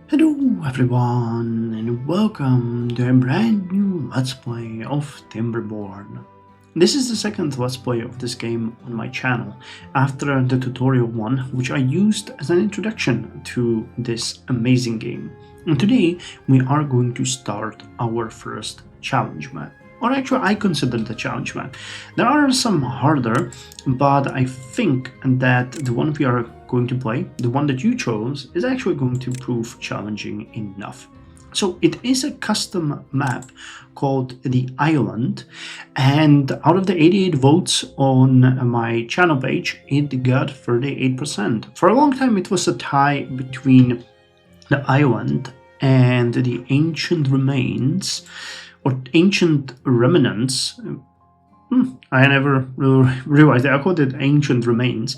Hello everyone and welcome to a brand new Let's Play of Timberborn. This is the second Let's Play of this game on my channel after the tutorial one which I used as an introduction to this amazing game. And today we are going to start our first challenge map. Or actually I consider the challenge map. There are some harder, but I think that the one we are going to play, the one that you chose, is actually going to prove challenging enough. So it is a custom map called the Island, and out of the 88 votes on my channel page, it got 38%. For a long time it was a tie between the Island and the Ancient Remains, or Ancient Remnants. I never realized I called it Ancient Remains.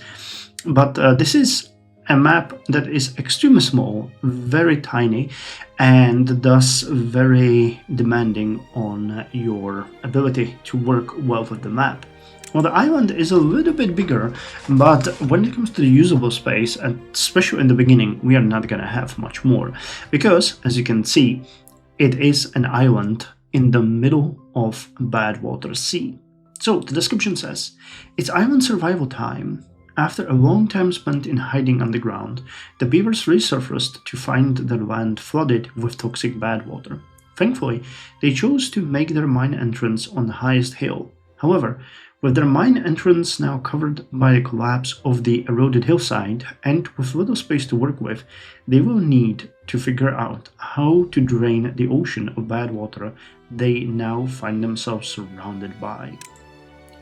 But this is a map that is extremely small, very tiny, and thus very demanding on your ability to work well with the map. Well, the island is a little bit bigger, but when it comes to the usable space, and especially in the beginning, we are not going to have much more. Because, as you can see, it is an island in the middle of Badwater Sea. So, the description says, it's island survival time. After a long time spent in hiding underground, the beavers resurfaced to find the land flooded with toxic badwater. Thankfully, they chose to make their mine entrance on the highest hill. However, with their mine entrance now covered by the collapse of the eroded hillside and with little space to work with, they will need to figure out how to drain the ocean of badwater they now find themselves surrounded by.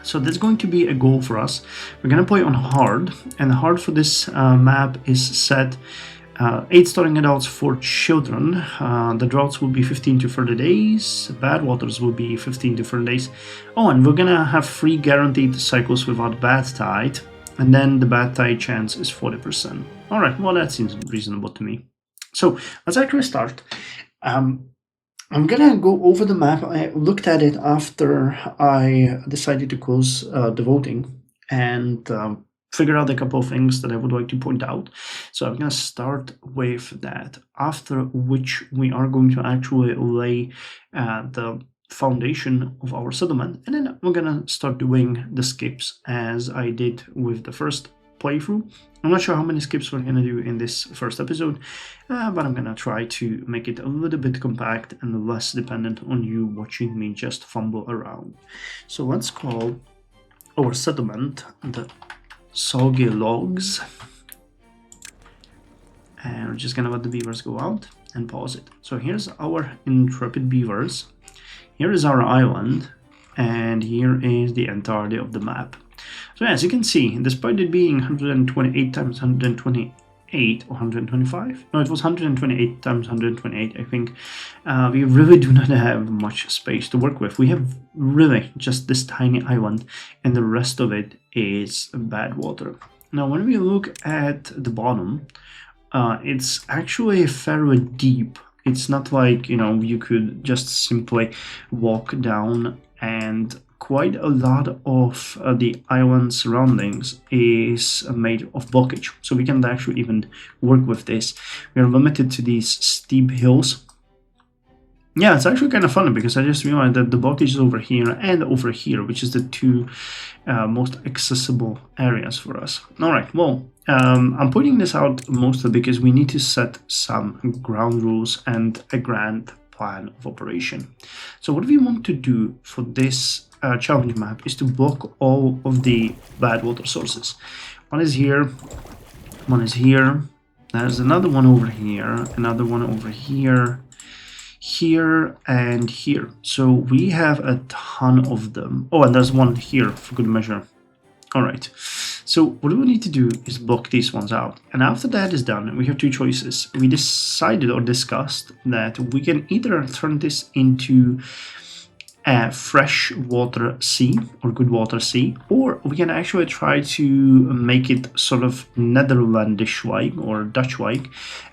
So that's going to be a goal for us. We're going to play on hard, and hard for this map is set 8 starting adults for children. The droughts will be 15 to 30 days, bad waters will be 15 to 30 days. Oh, and we're going to have 3 guaranteed cycles without bad tide, and then the bad tide chance is 40%. Alright, well that seems reasonable to me. So let's actually start. I'm gonna go over the map. I looked at it after I decided to close the voting and figure out a couple of things that I would like to point out. So I'm gonna start with that, after which we are going to actually lay the foundation of our settlement, and then we're gonna start doing the skips as I did with the first playthrough. I'm not sure how many skips we're going to do in this first episode, but I'm going to try to make it a little bit compact and less dependent on you watching me just fumble around. So let's call our settlement the Soggy Logs. And we're just going to let the beavers go out and pause it. So here's our intrepid beavers. Here is our island. And here is the entirety of the map. So as you can see, despite it being 128 times 128 or 125, no, it was 128 times 128, I think, we really do not have much space to work with. We have really just this tiny island, and the rest of it is bad water. Now, when we look at the bottom, it's actually fairly deep. It's not like, you know, you could just simply walk down, and quite a lot of the island surroundings is made of blockage. So we can actually even work with this. We are limited to these steep hills. Yeah, it's actually kind of funny because I just realized that the blockage is over here and over here, which is the two most accessible areas for us. Alright, well, I'm pointing this out mostly because we need to set some ground rules and a grand plan of operation. So what we want to do for this challenge map is to block all of the bad water sources. One is here, one is here, there's another one over here, another one over here, here, and here. So we have a ton of them. Oh, and there's one here for good measure. Alright, so what we need to do is block these ones out. And after that is done, we have two choices. We decided or discussed that we can either turn this into a fresh water sea or good water sea, or we can actually try to make it sort of Netherlandish-like or Dutch-like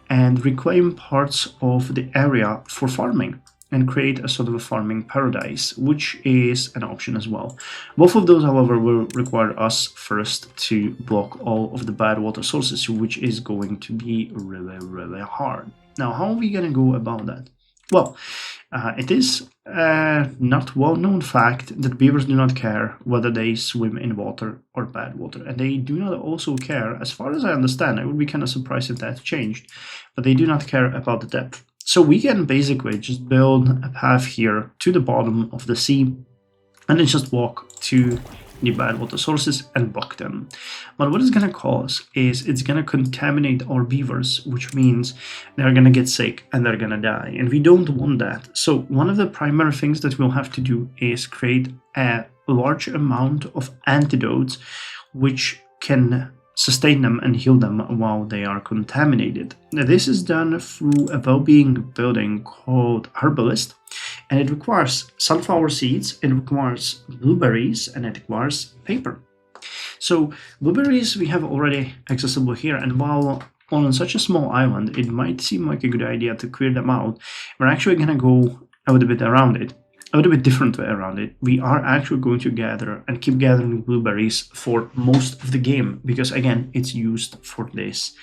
and reclaim parts of the area for farming. and create a sort of a farming paradise, which is an option as well. Both of those, however, will require us first to block all of the bad water sources, which is going to be really hard. Now, how are we going to go about that? Well, it is a not well-known fact that beavers do not care whether they swim in water or bad water, and they do not also care, as far as I understand, I would be kind of surprised if that changed, but they do not care about the depth. So we can basically just build a path here to the bottom of the sea and then just walk to the bad water sources and block them. But what it's going to cause is it's going to contaminate our beavers, which means they're going to get sick and they're going to die, and we don't want that. So one of the primary things that we'll have to do is create a large amount of antidotes which can sustain them and heal them while they are contaminated. Now, this is done through a well-being building called Herbalist, and it requires sunflower seeds, it requires blueberries, and it requires paper. So blueberries we have already accessible here, and while on such a small island it might seem like a good idea to clear them out, we're actually going to go a little bit around it. A little bit different way around it. We are actually going to gather and keep gathering blueberries for most of the game, because again it's used for this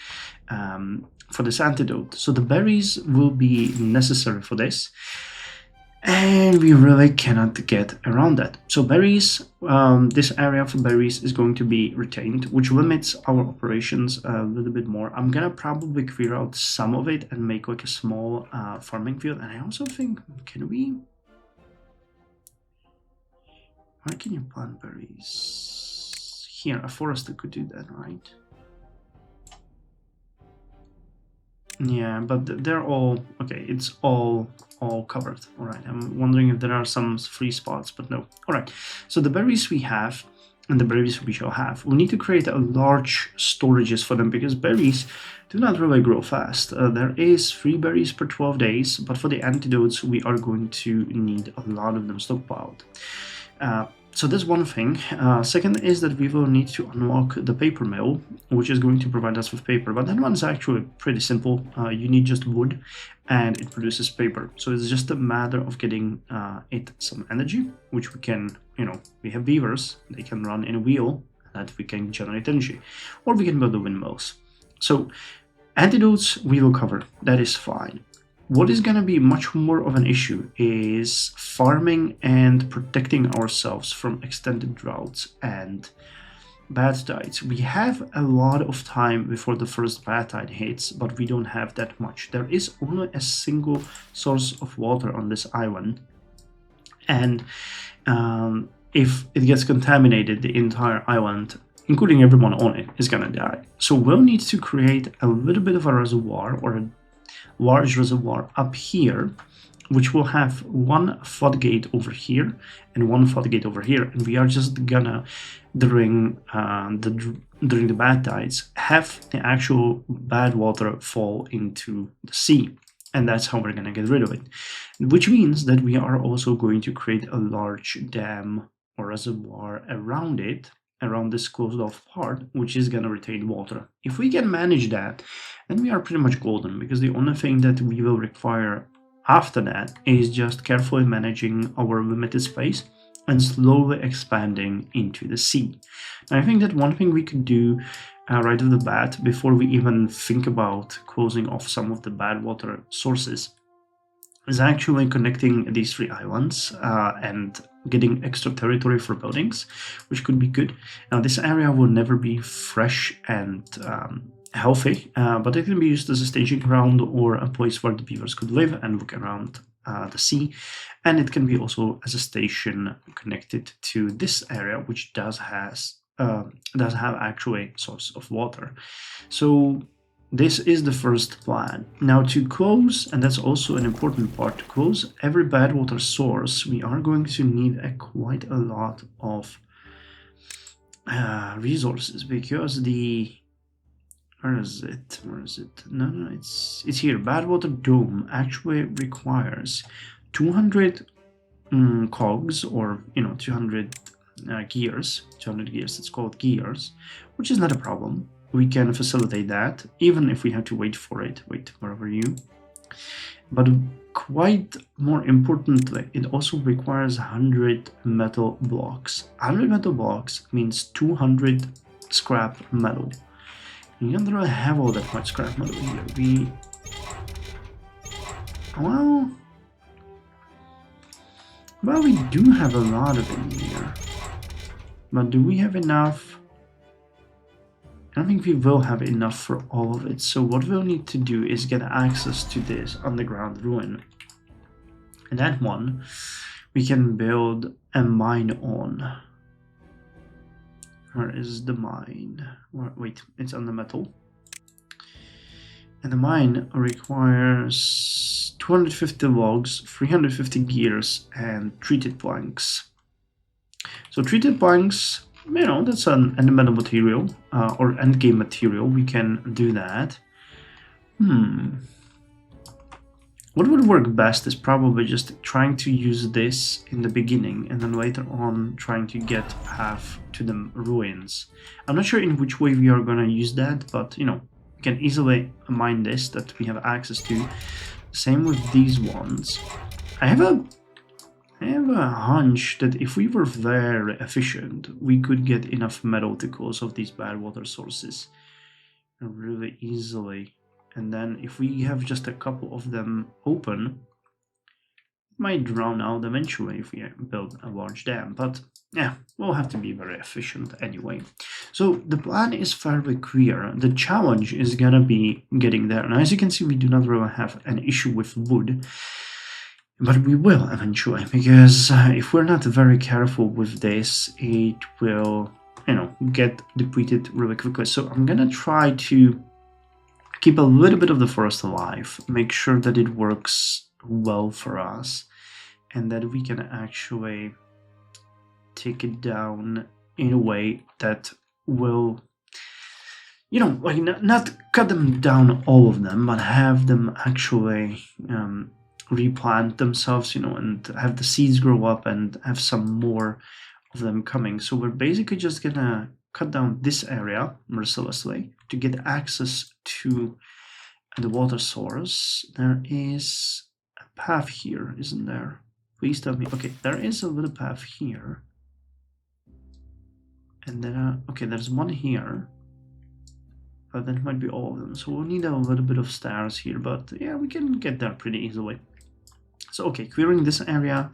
antidote. So the berries will be necessary for this, and we really cannot get around that. So berries, this area for berries is going to be retained, which limits our operations a little bit more. I'm gonna probably clear out some of it and make like a small farming field. And I also think, where can you plant berries? Here, a forester could do that, right? Yeah, but they're all okay. It's all covered. All right. I'm wondering if there are some free spots, but no. All right. So the berries we have, and the berries we shall have, we need to create a large storages for them, because berries do not really grow fast. There is 3 berries per 12 days, but for the antidotes, we are going to need a lot of them stockpiled. So that's one thing. Second is that we will need to unlock the paper mill, which is going to provide us with paper, but that one's actually pretty simple. You need just wood and it produces paper. So it's just a matter of getting it some energy, which we can, we have beavers, they can run in a wheel that we can generate energy, or we can build the windmills. So antidotes we will cover, that is fine. What is going to be much more of an issue is farming and protecting ourselves from extended droughts and bad tides. We have a lot of time before the first bad tide hits, but we don't have that much. There is only a single source of water on this island, and if it gets contaminated, the entire island, including everyone on it, is going to die. So we'll need to create a little bit of a reservoir, or a large reservoir up here, which will have one floodgate over here and one floodgate over here, and we are just gonna during the bad tides have the actual bad water fall into the sea, and that's how we're gonna get rid of it, which means that we are also going to create a large dam or reservoir around it, around this closed off part, which is going to retain water. If we can manage that, then we are pretty much golden, because the only thing that we will require after that is just carefully managing our limited space and slowly expanding into the sea. And I think that one thing we could do right off the bat, before we even think about closing off some of the bad water sources, is actually connecting these 3 islands and getting extra territory for buildings, which could be good. Now, this area will never be fresh and healthy, but it can be used as a staging ground or a place where the beavers could live and look around the sea. And it can be also as a station connected to this area, which does have actually a source of water. So this is the first plan. Now, to close, and that's also an important part, to close every bad water source, we are going to need quite a lot of resources, because where is it? No, it's here. Bad water dome actually requires 200 cogs, or 200 gears. 200 gears. It's called gears, which is not a problem. We can facilitate that, even if we have to wait for it. Wait, where are you? But quite more importantly, it also requires 100 metal blocks. 100 metal blocks means 200 scrap metal. We don't really have all that much scrap metal here. Well, we do have a lot of it here. But do we have enough? I don't think we will have enough for all of it. So what we'll need to do is get access to this underground ruin. And that one we can build a mine on. Where is the mine? Wait, it's on the metal. And the mine requires 250 logs, 350 gears, and treated planks. So treated planks, you know, that's an elemental material, or endgame material. We can do that. What would work best is probably just trying to use this in the beginning and then later on trying to get path to the ruins. I'm not sure in which way we are gonna use that, but you know, we can easily mine this that we have access to. Same with these ones. I have a hunch that if we were very efficient, we could get enough metal to close off these bad water sources really easily. And then if we have just a couple of them open, it might drown out eventually if we build a large dam. But yeah, we'll have to be very efficient anyway. So the plan is fairly clear. The challenge is gonna be getting there. Now, as you can see, we do not really have an issue with wood. But we will eventually, because if we're not very careful with this, it will, you know, get depleted really quickly. So I'm gonna try to keep a little bit of the forest alive, make sure that it works well for us, and that we can actually take it down in a way that will, you know, like not cut them down all of them, but have them actually replant themselves, you know, and have the seeds grow up and have some more of them coming. So we're basically just gonna cut down this area mercilessly to get access to the water source. There is a path here, isn't there? Please tell me. Okay, there is a little path here. And then, okay, there's one here. But that might be all of them. So we'll need a little bit of stairs here, but yeah, we can get there pretty easily. So, okay, clearing this area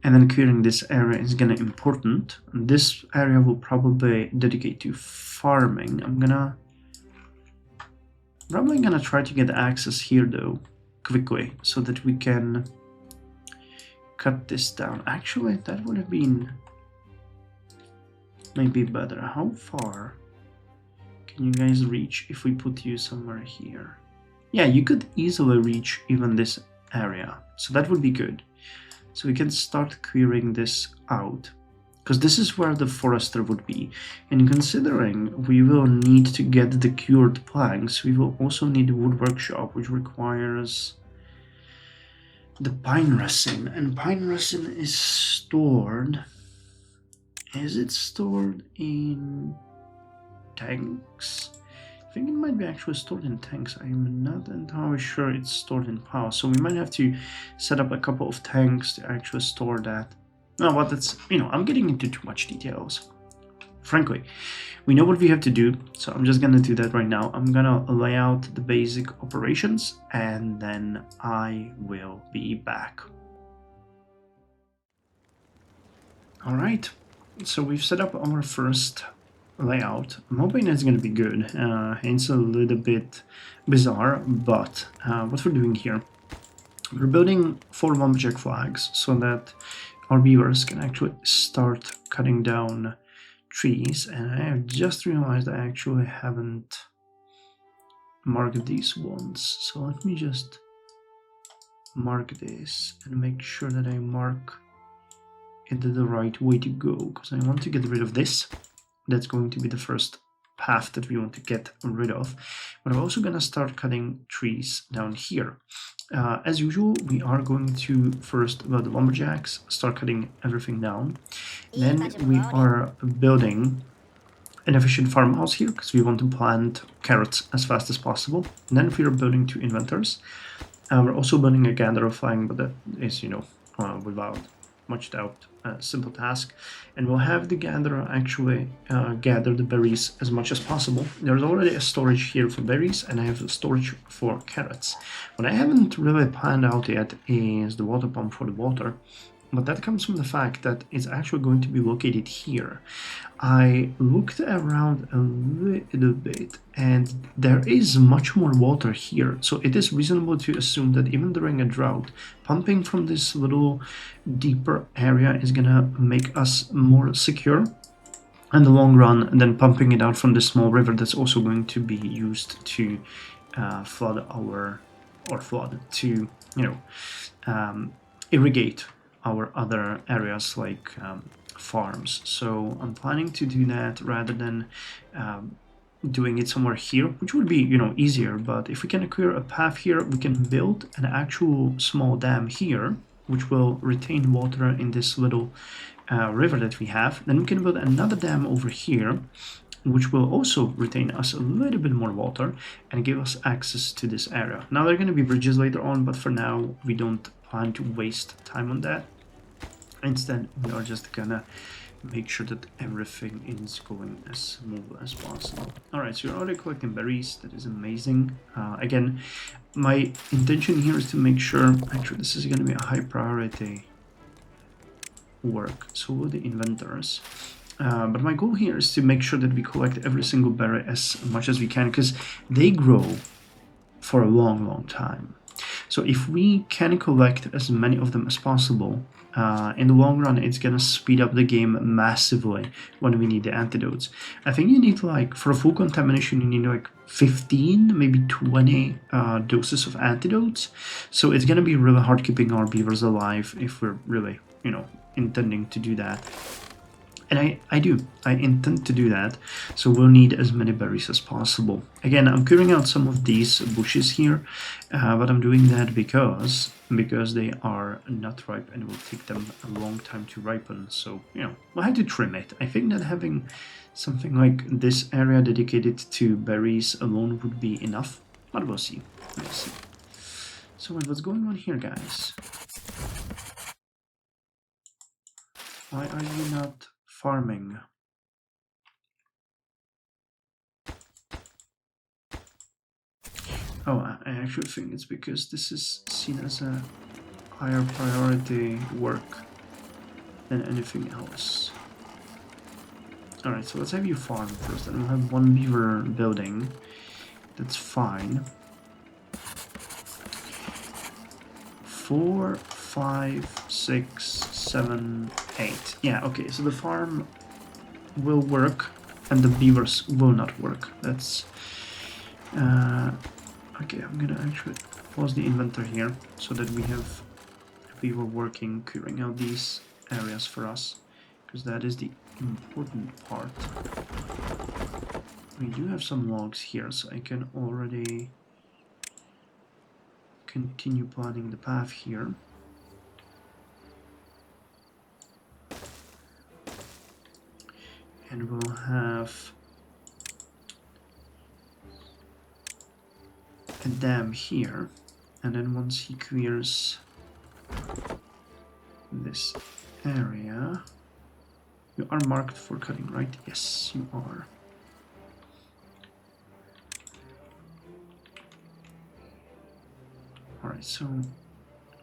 and then clearing this area is gonna important. This area will probably dedicate to farming. I'm probably gonna try to get access here though, quickly, so that we can cut this down. Actually, that would have been maybe better. How far can you guys reach if we put you somewhere here? Yeah, you could easily reach even this area, so that would be good. So we can start clearing this out, because this is where the forester would be. And considering we will need to get the cured planks, we will also need a wood workshop, which requires the pine resin. And pine resin is stored... Is it stored in tanks? I think it might be actually stored in tanks. I'm not entirely sure it's stored in power. So we might have to set up a couple of tanks to actually store that. No, but that's, you know, I'm getting into too much details. Frankly, we know what we have to do, so I'm just gonna do that right now. I'm gonna lay out the basic operations and then I will be back. All right, so we've set up our first layout. I'm hoping it's going to be good. It's a little bit bizarre, but what we're doing here, we're building 4 lumberjack flags so that our beavers can actually start cutting down trees. And I have just realized I actually haven't marked these ones, so let me just mark this and make sure that I mark it the right way to go, because I want to get rid of this. That's going to be the first path that we want to get rid of. But I'm also going to start cutting trees down here. As usual, we are going to first build the lumberjacks, start cutting everything down. Then we are building an efficient farmhouse here, because we want to plant carrots as fast as possible. And then we are building 2 inventors. We're also building a gather of flying, but that is, without much doubt, a simple task. And we'll have the gatherer actually gather the berries as much as possible. There's already a storage here for berries, and I have a storage for carrots. What I haven't really planned out yet is the water pump for the water. But that comes from the fact that it's actually going to be located here. I looked around a little bit and there is much more water here. So it is reasonable to assume that even during a drought, pumping from this little deeper area is gonna make us more secure in the long run than pumping it out from the small river that's also going to be used to flood our, or flood to, irrigate our other areas like farms. So I'm planning to do that rather than doing it somewhere here, which would be, easier. But if we can acquire a path here, we can build an actual small dam here, which will retain water in this little river that we have. Then we can build another dam over here, which will also retain us a little bit more water and give us access to this area. Now there are going to be bridges later on, but for now we don't plan to waste time on that. Instead, we are just gonna make sure that everything is going as smooth as possible. Alright, so you're already collecting berries. That is amazing. Again, my intention here is to make sure, actually this is gonna be a high priority work, so will the inventors. But my goal here is to make sure that we collect every single berry as much as we can, because they grow for a long time. So if we can collect as many of them as possible, in the long run, it's gonna speed up the game massively when we need the antidotes. I think you need, like, for a full contamination, you need like 15, maybe 20 doses of antidotes. So it's gonna be really hard keeping our beavers alive if we're really, intending to do that. And I intend to do that, so we'll need as many berries as possible. Again, I'm clearing out some of these bushes here, but I'm doing that because they are not ripe and it will take them a long time to ripen. So, we'll have to trim it. I think that having something like this area dedicated to berries alone would be enough, but we'll see. Let's see. So what's going on here, guys? Why are you not farming? Oh, I actually think it's because this is seen as a higher priority work than anything else. Alright, so let's have you farm first, and we'll have one beaver building. That's fine. 4, 5, 6, 7, 8. Yeah, okay, so the farm will work and the beavers will not work. That's okay. I'm gonna actually pause the inventory here so that we have a beaver working, clearing out these areas for us, because that is the important part. We do have some logs here, so I can already continue planning the path here. And we'll have a dam here, and then once he clears this area, you are marked for cutting, right? Yes, you are. Alright, so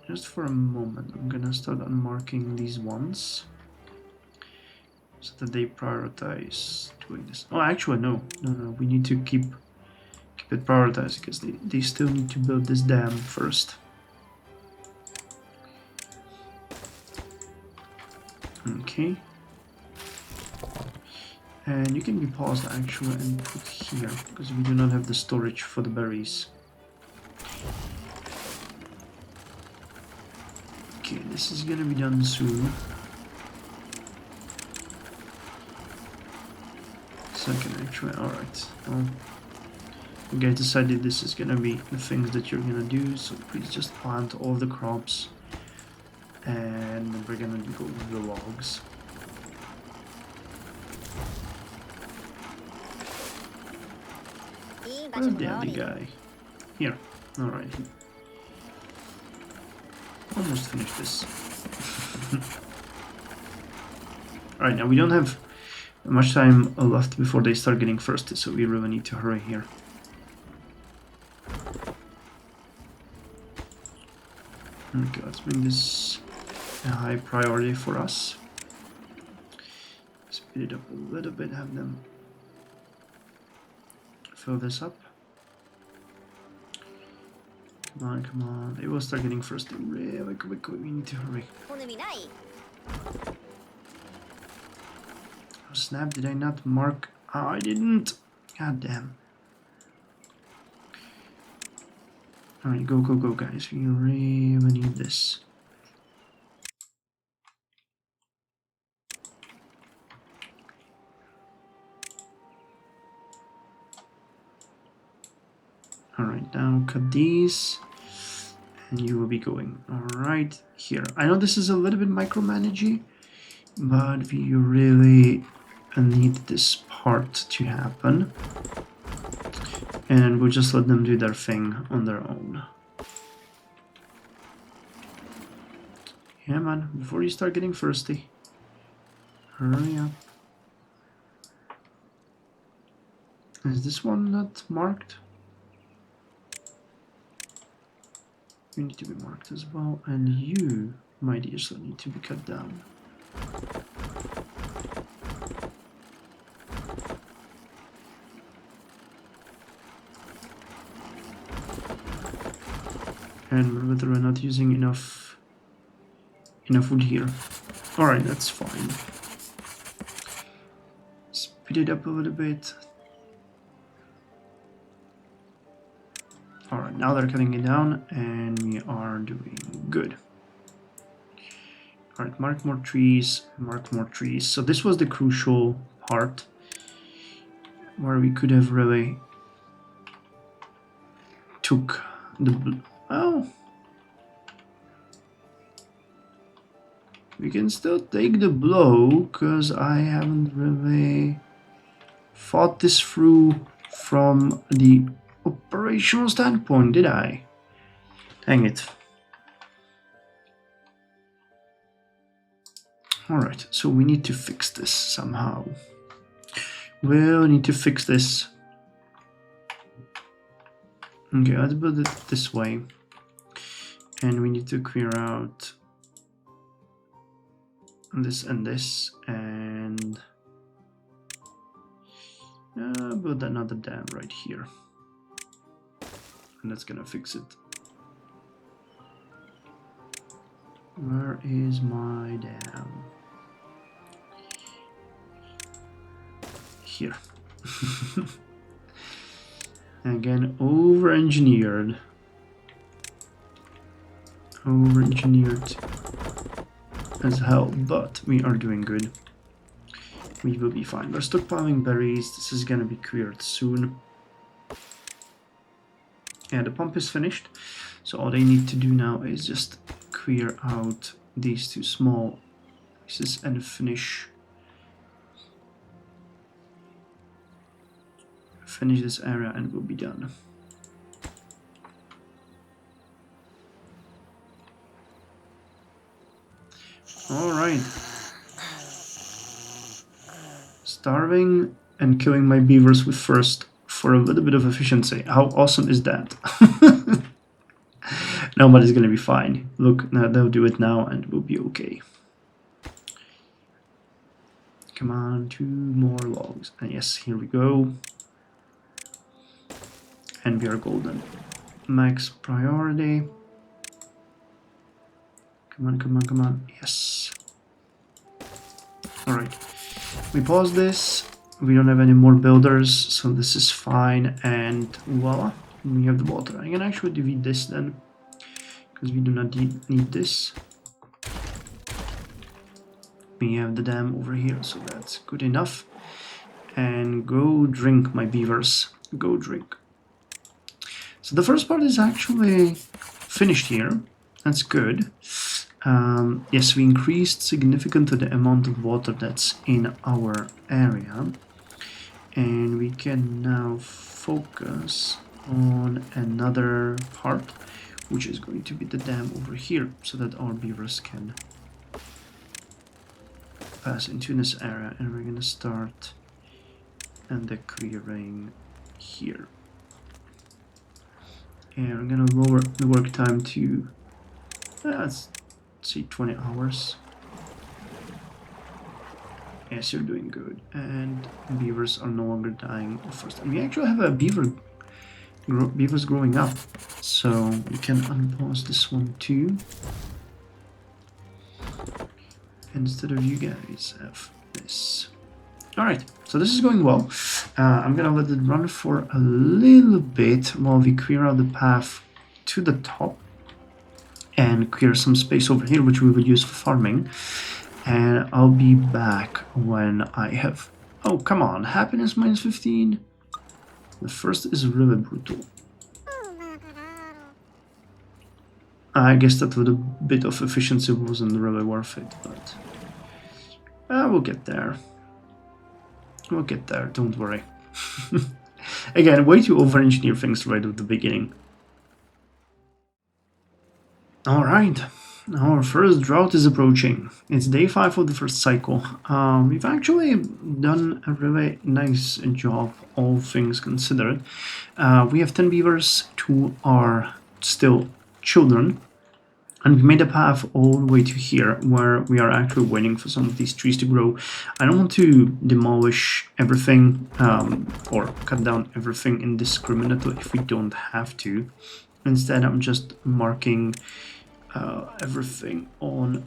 just for a moment, I'm gonna start unmarking these ones so that they prioritize doing this. Oh, actually, no, we need to keep it prioritized because they still need to build this dam first. Okay. And you can be paused actually and put here because we do not have the storage for the berries. Okay, this is gonna be done soon. Second, actually, alright. Well, you guys decided this is gonna be the things that you're gonna do, so please just plant all the crops. And we're gonna go with the logs. Where's the other guy? Here. Alright. almost finished this. Alright, now we don't have much time left before they start getting thirsty, so we really need to hurry here. Okay, let's make this a high priority for us. Speed it up a little bit, have them fill this up. Come on, come on. They will start getting thirsty really quickly. We need to hurry. Oh snap, did I not mark? Oh, I didn't. God damn. Alright, go, go, go, guys. We really need this. Alright, now cut these. And you will be going right here. I know this is a little bit micromanaging, but we really need this part to happen. And we'll just let them do their thing on their own. Yeah, man, before you start getting thirsty, hurry up. Is this one not marked? You need to be marked as well, and you, my dear, so need to be cut down. And whether we're not using enough wood here. Alright, that's fine. Speed it up a little bit. Alright, now they're cutting it down and we are doing good. Alright, mark more trees, mark more trees. So this was the crucial part where we could have really took the... Oh! We can still take the blow, because I haven't really thought this through from the operational standpoint, did I? Dang it. Alright, so we need to fix this somehow. We'll need to fix this. Okay, let's build it this way. And we need to clear out this and this, and build another dam right here. And that's gonna fix it. Where is my dam? Here. Again, over-engineered. Over-engineered as hell, but we are doing good. We will be fine. We're stockpiling berries. This is gonna be cleared soon. Yeah, the pump is finished. So all they need to do now is just clear out these two small pieces and finish this area and we'll be done. Alright. Starving and killing my beavers with thirst for a little bit of efficiency. How awesome is that? Nobody's gonna be fine. Look, they'll do it now and we'll be okay. Come on, 2 more logs. And yes, here we go. And we are golden. Max priority. Come on, come on, come on. Yes. Alright. We pause this. We don't have any more builders, so this is fine. And voila, we have the water. I can actually delete this then, because we do not need this. We have the dam over here, so that's good enough. And go drink, my beavers. Go drink. So the first part is actually finished here. That's good. Yes, we increased significantly the amount of water that's in our area. And we can now focus on another part, which is going to be the dam over here, so that our beavers can pass into this area. And we're gonna start and the clearing here. And we're gonna lower the work time to let's see, 20 hours. Yes, you're doing good. And beavers are no longer dying first. And we actually have a beavers growing up, so we can unpause this one too. Instead of you guys have this. Alright, so this is going well. I'm gonna let it run for a little bit while we clear out the path to the top and clear some space over here, which we will use for farming. And I'll be back when I have... Oh, come on, happiness minus 15. The first is really brutal. I guess that with a bit of efficiency wasn't really worth it, but we'll get there. We'll get there, don't worry. Again, way to over-engineer things right at the beginning. Alright, our first drought is approaching. It's day 5 of the first cycle. We've actually done a really nice job, all things considered. We have 10 beavers, 2 are still children. And we made a path all the way to here, where we are actually waiting for some of these trees to grow. I don't want to demolish everything or cut down everything indiscriminately if we don't have to. Instead, I'm just marking everything on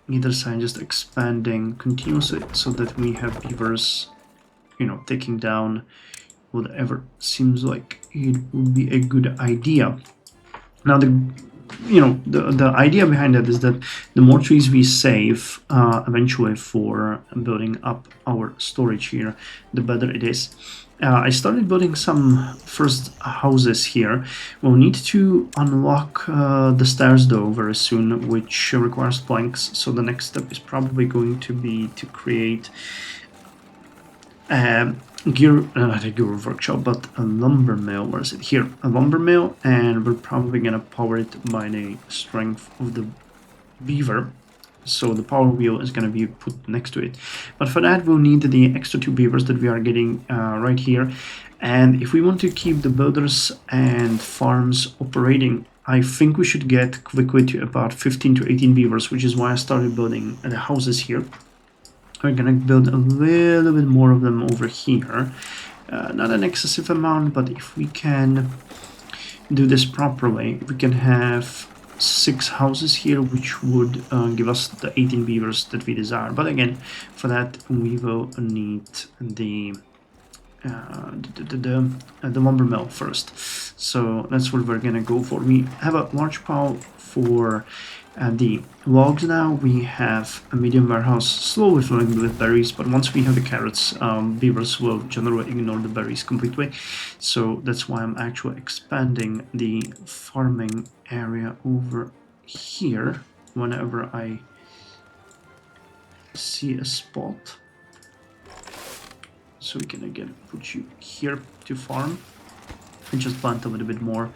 either side, just expanding continuously so that we have beavers, you know, taking down whatever seems like it would be a good idea. Now, the idea behind that is that the more trees we save eventually for building up our storage here, the better it is. I started building some first houses here. We'll need to unlock the stairs though very soon, which requires planks. So the next step is probably going to be to create not a gear workshop, but a lumber mill. Where is it? Here, a lumber mill, and we're probably gonna power it by the strength of the beaver. So the power wheel is gonna be put next to it. But for that, we'll need the extra 2 beavers that we are getting right here. And if we want to keep the builders and farms operating, I think we should get quickly to about 15 to 18 beavers, which is why I started building the houses here. We're gonna build a little bit more of them over here. Not an excessive amount, but if we can do this properly, we can have 6 houses here, which would give us the 18 beavers that we desire. But again, for that we will need the lumber mill first. So that's what we're gonna go for. We have a large pile for the logs now. We have a medium warehouse slowly filling with berries, but once we have the carrots, beavers will generally ignore the berries completely. So that's why I'm actually expanding the farming area over here whenever I see a spot. So we can again put you here to farm and just plant a little bit more.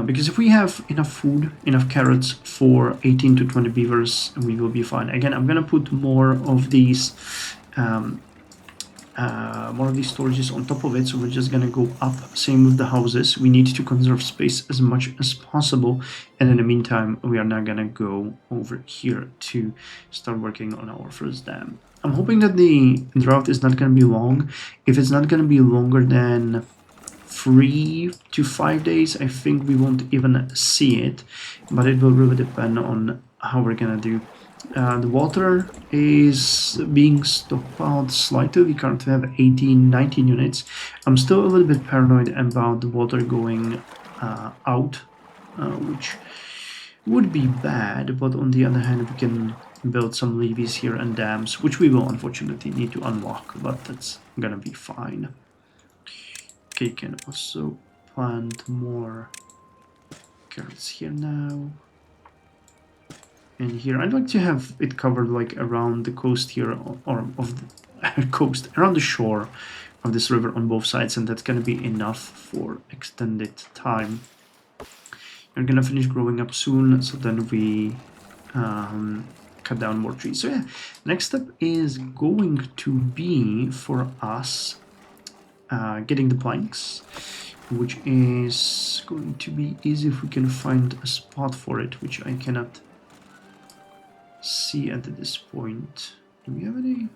Because if we have enough food, enough carrots for 18 to 20 beavers, we will be fine. Again, I'm gonna put more of these storages on top of it, so we're just gonna go up. Same with the houses. We need to conserve space as much as possible, and in the meantime we are now gonna go over here to start working on our first dam. I'm hoping that the drought is not gonna be long. If it's not gonna be longer than 3 to 5 days, I think we won't even see it, but it will really depend on how we're gonna do. The water is being stockpiled slightly. We currently have 19 units. I'm still a little bit paranoid about the water going out, which would be bad, but on the other hand we can build some levees here and dams, which we will unfortunately need to unlock, but that's gonna be fine. Okay, can also plant more carrots here now. And here, I'd like to have it covered like around the coast here, or of the coast, around the shore of this river on both sides, and that's gonna be enough for extended time. We're gonna finish growing up soon, so then we cut down more trees. So yeah, next step is going to be for us getting the planks, which is going to be easy if we can find a spot for it, which I cannot see at this point. Do we have any?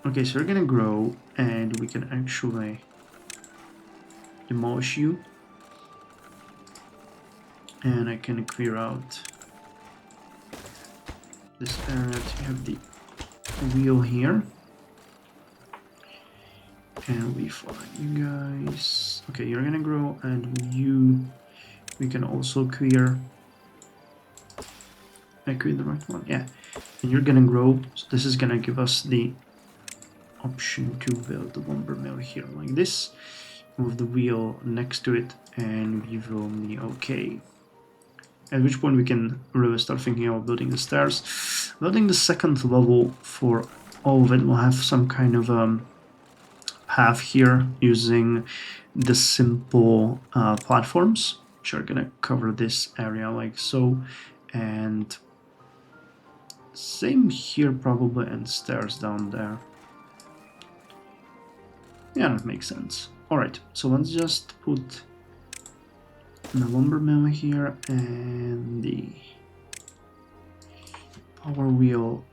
Okay, so we're gonna grow and we can actually demolish you, and I can clear out this area to have the wheel here, and we find you guys. Okay, you're gonna grow, and we can also clear. I cleared the right one, yeah. And you're gonna grow, so this is gonna give us the option to build the lumber mill here like this. Move the wheel next to it, and we will be okay. At which point we can really start thinking about building the stairs. Building the second level for all of it, we'll have some kind of path here using the simple platforms, which are gonna cover this area like so, and same here probably, and stairs down there. Yeah, that makes sense. Alright, so let's just put the lumber mill here and the power wheel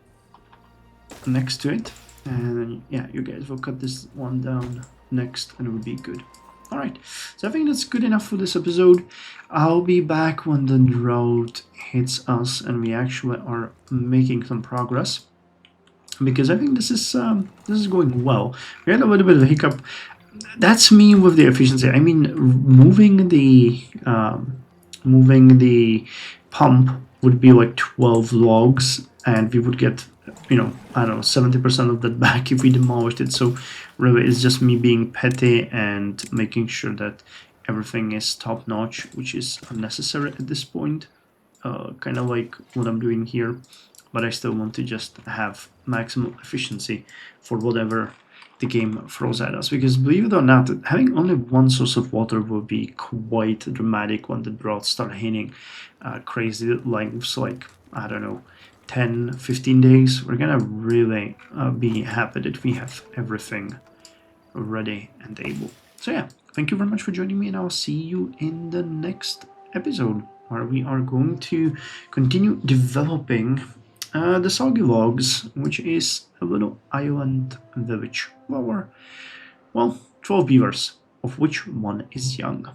next to it. And then, yeah, you guys will cut this one down next and it will be good. Alright, so I think that's good enough for this episode. I'll be back when the drought hits us and we actually are making some progress, because I think this is going well. We had a little bit of a hiccup. That's me with the efficiency. I mean, moving the pump would be like 12 logs, and we would get, you know, I don't know, 70% of that back if we demolished it. So really, it's just me being petty and making sure that everything is top notch, which is unnecessary at this point. Kind of like what I'm doing here, but I still want to just have maximum efficiency for whatever the game throws at us, because believe it or not, having only one source of water will be quite dramatic when the droughts start hitting crazy lengths, like, I don't know, 10-15 days. We're gonna really be happy that we have everything ready and able. So yeah, thank you very much for joining me, and I'll see you in the next episode, where we are going to continue developing the Soggy Logs, which is a little island village. Well, 12 beavers, of which one is young.